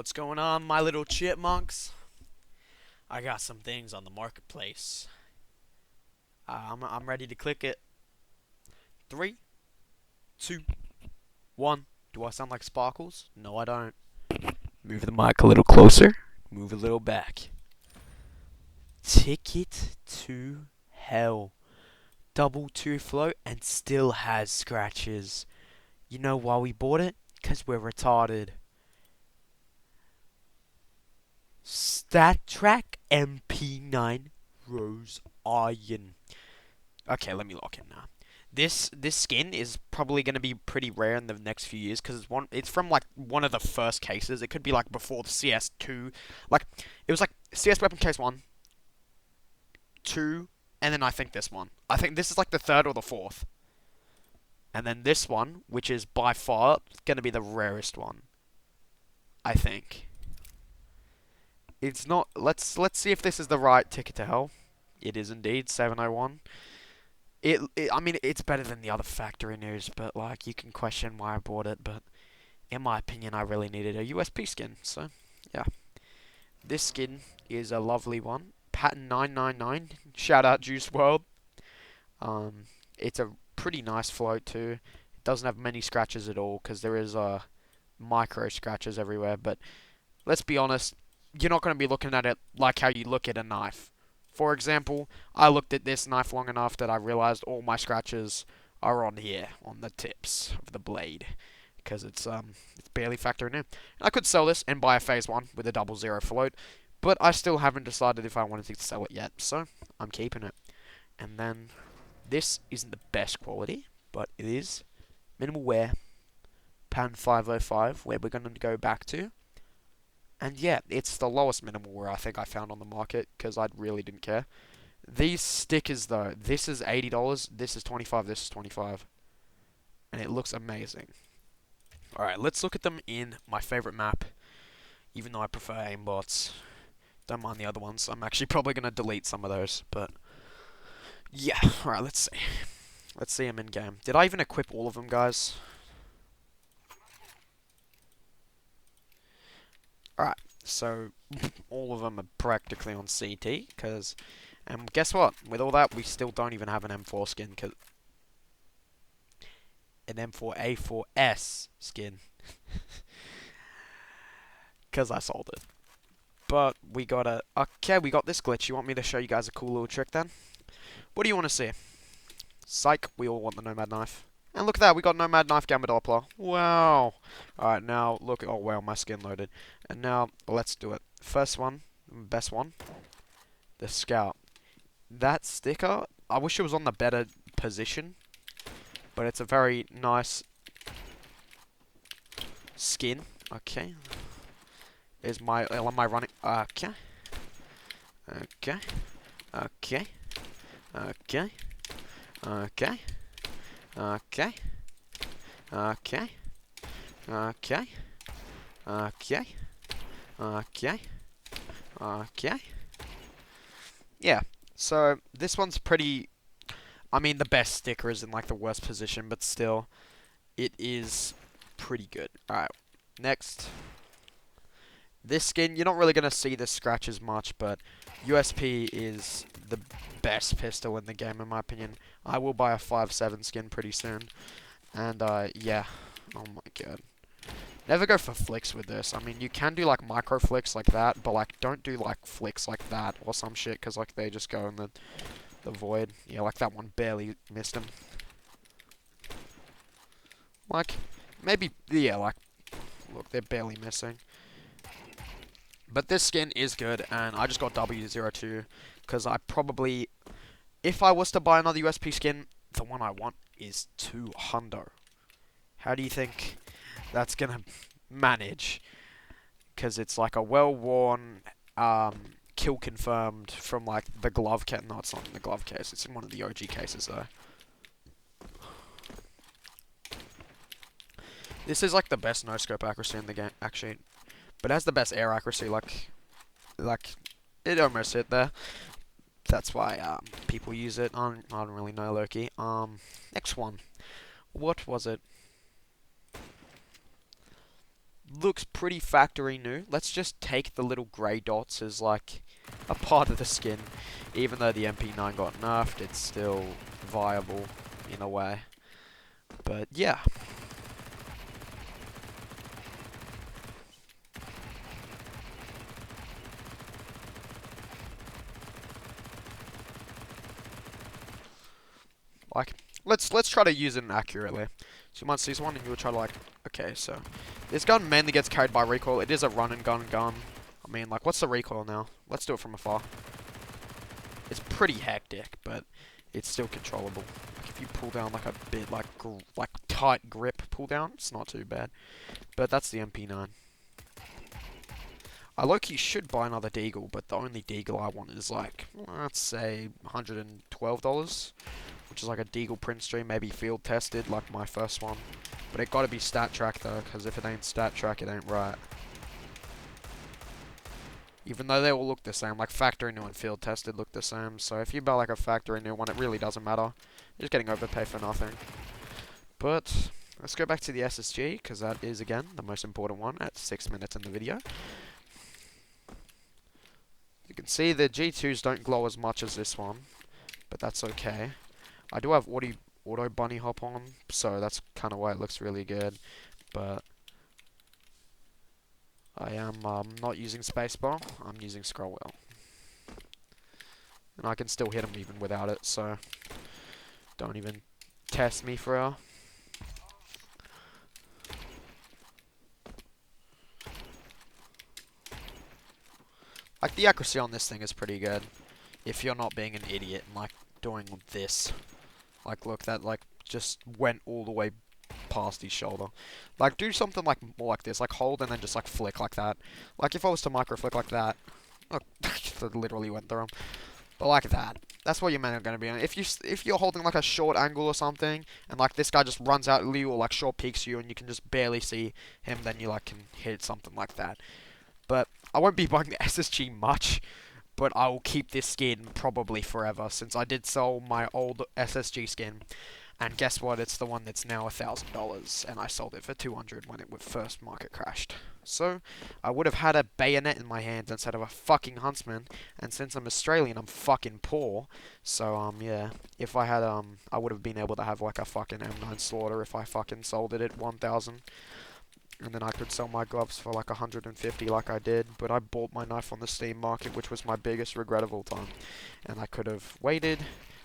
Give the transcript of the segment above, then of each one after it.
What's going on, my little chipmunks? I got some things on the marketplace. I'm ready to click it. Three, two, one. Do I sound like Sparkles? No, I don't. Move the mic a little closer. Move a little back. Ticket to Hell. Double 2 float and still has scratches. You know why we bought it? 'Cause we're retarded. StatTrak MP9 Rose Iron. Okay, let me lock in now. This skin is probably going to be pretty rare in the next few years because it's from like one of the first cases. It could be like before the CS2. Like it was like CS weapon case 1, 2, and then I think this one. I think this is like the third or the fourth. And then this one, which is by far going to be the rarest one. I think. It's not. Let's see if this is the right ticket to hell. It is indeed 701. I mean, it's better than the other factory news, but like you can question why I bought it. But in my opinion, I really needed a USP skin. So yeah, this skin is a lovely one. Pattern 999. Shout out Juice World. It's a pretty nice float too. It doesn't have many scratches at all because there is micro scratches everywhere. But let's be honest, you're not going to be looking at it like how you look at a knife. For example, I looked at this knife long enough that I realized all my scratches are on here, on the tips of the blade, because it's barely factoring in. I could sell this and buy a phase 1 with a 00 float, but I still haven't decided if I wanted to sell it yet, so I'm keeping it. And then this isn't the best quality, but it is minimal wear, pan 505, where we're going to go back to. And yeah, it's the lowest minimal wear I think I found on the market because I really didn't care. These stickers though, this is $80, this is 25, this is 25. And it looks amazing. Alright, let's look at them in my favorite map. Even though I prefer aimbots. Don't mind the other ones. I'm actually probably going to delete some of those. But yeah, alright, let's see. Let's see them in game. Did I even equip all of them, guys? Alright, so all of them are practically on CT, and guess what? With all that, we still don't even have an M4 skin, an M4A4S skin, because I sold it. But we got we got this glitch. You want me to show you guys a cool little trick then? What do you want to see? Psych, we all want the Nomad knife. And look at that, we got Nomad Knife Gamma Doppler. Wow. Alright, now look. Oh, wow, my skin loaded. And now, let's do it. First one, best one. The Scout. That sticker, I wish it was on the better position. But it's a very nice skin. Okay. Am I running? Okay. Okay. Okay. Okay. Okay. Okay. Okay. Okay. Okay. Okay. Okay. Yeah. So this one's pretty. I mean, the best sticker is in like the worst position, but still, it is pretty good. All right. Next. This skin, you're not really gonna see the scratches much, but USP is the best pistol in the game, in my opinion. I will buy a 5.7 skin pretty soon. And, yeah. Oh my god. Never go for flicks with this. I mean, you can do, like, micro flicks like that, but, like, don't do, like, flicks like that or some shit, because, like, they just go in the void. Yeah, like that one barely missed him. Like, maybe, yeah, like, look, they're barely missing. But this skin is good, and I just got W02, because I probably, if I was to buy another USP skin, the one I want is 200. How do you think that's gonna manage? Because it's like a well-worn, kill confirmed from like the glove case. No, it's not in the glove case. It's in one of the OG cases though. This is like the best no-scope accuracy in the game, actually. But it has the best air accuracy, like it almost hit there. That's why people use it. I don't really know, Loki. Next one. What was it? looks pretty factory new. Let's just take the little grey dots as like a part of the skin. Even though the MP9 got nerfed, it's still viable in a way. But yeah. Like, let's try to use it accurately. So you might see one and you'll try to like, okay, so this gun mainly gets carried by recoil. It is a run and gun gun. I mean, like, what's the recoil now? Let's do it from afar. It's pretty hectic, but it's still controllable. Like, if you pull down like a bit, like tight grip pull down, it's not too bad. But that's the MP9. I low-key should buy another Deagle, but the only Deagle I want is like, let's say $112. Which is like a Deagle print stream, maybe field tested, like my first one. But it gotta be stat track though, because if it ain't stat track, it ain't right. Even though they all look the same, like factory new and field tested look the same. So if you buy like a factory new one, it really doesn't matter. You're just getting overpaid for nothing. But let's go back to the SSG, because that is again the most important one at 6 minutes in the video. You can see the G2s don't glow as much as this one, but that's okay. I do have auto bunny hop on, so that's kind of why it looks really good. But I am not using spacebar. I'm using scroll wheel, and I can still hit them even without it. So don't even test me for real. Like the accuracy on this thing is pretty good, if you're not being an idiot and like doing this. Like, look, that, like, just went all the way past his shoulder. Like, do something, like, more like this. Like, hold and then just, like, flick like that. Like, if I was to micro flick like that. Look, that literally went through him. But like that. That's what your men are going to be on. If you're holding, like, a short angle or something, and, like, this guy just runs out at you or, like, short peeks you, and you can just barely see him, then you, like, can hit something like that. But I won't be buying the SSG much. But I will keep this skin probably forever, since I did sell my old SSG skin. And guess what? It's the one that's now $1,000, and I sold it for $200 when it first market crashed. So I would have had a bayonet in my hands instead of a fucking huntsman. And since I'm Australian, I'm fucking poor. So yeah, if I had I would have been able to have like a fucking M9 Slaughter if I fucking sold it at 1,000. And then I could sell my gloves for like 150 like I did, but I bought my knife on the Steam market, which was my biggest regret of all time. And I could have waited.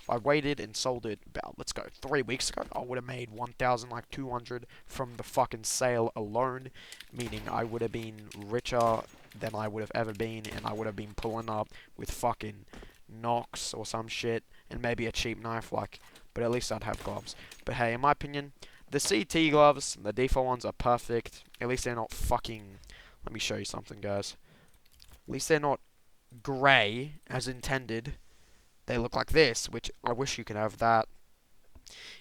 I waited and sold it about, let's go, 3 weeks ago. I would have made 1,200 from the fucking sale alone, meaning I would have been richer than I would have ever been, and I would have been pulling up with fucking Nox or some shit, and maybe a cheap knife, like, but at least I'd have gloves. But hey, in my opinion, the CT gloves, the default ones are perfect. At least they're not fucking... Let me show you something, guys. At least they're not grey, as intended. They look like this, which I wish you could have that.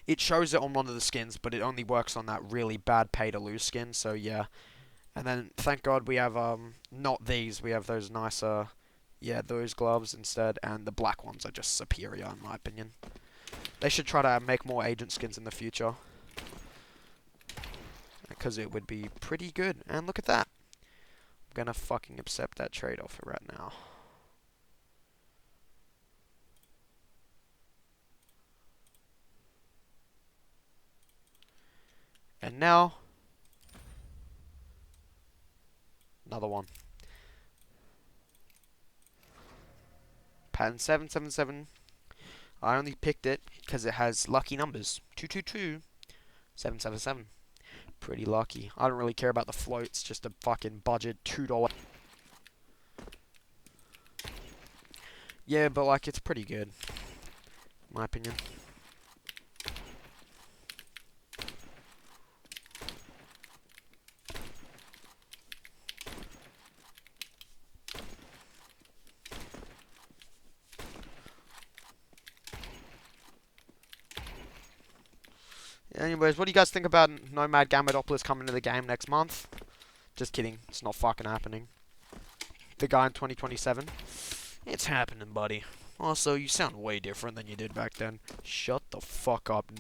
It shows it on one of the skins, but it only works on that really bad pay-to-lose skin, so yeah. And then, thank God, we have, not these. We have those nicer, yeah, those gloves instead. And the black ones are just superior, in my opinion. They should try to make more agent skins in the future, because it would be pretty good. And look at that. I'm gonna fucking accept that trade offer right now. And now, another one. Pattern 777. I only picked it because it has lucky numbers. 222, 777. Pretty lucky. I don't really care about the floats, just a fucking budget $2. Yeah, but like it's pretty good, in my opinion. Anyways, what do you guys think about Nomad Gamodopolis coming to the game next month? Just kidding, it's not fucking happening. The guy in 2027? It's happening, buddy. Also, you sound way different than you did back then. Shut the fuck up,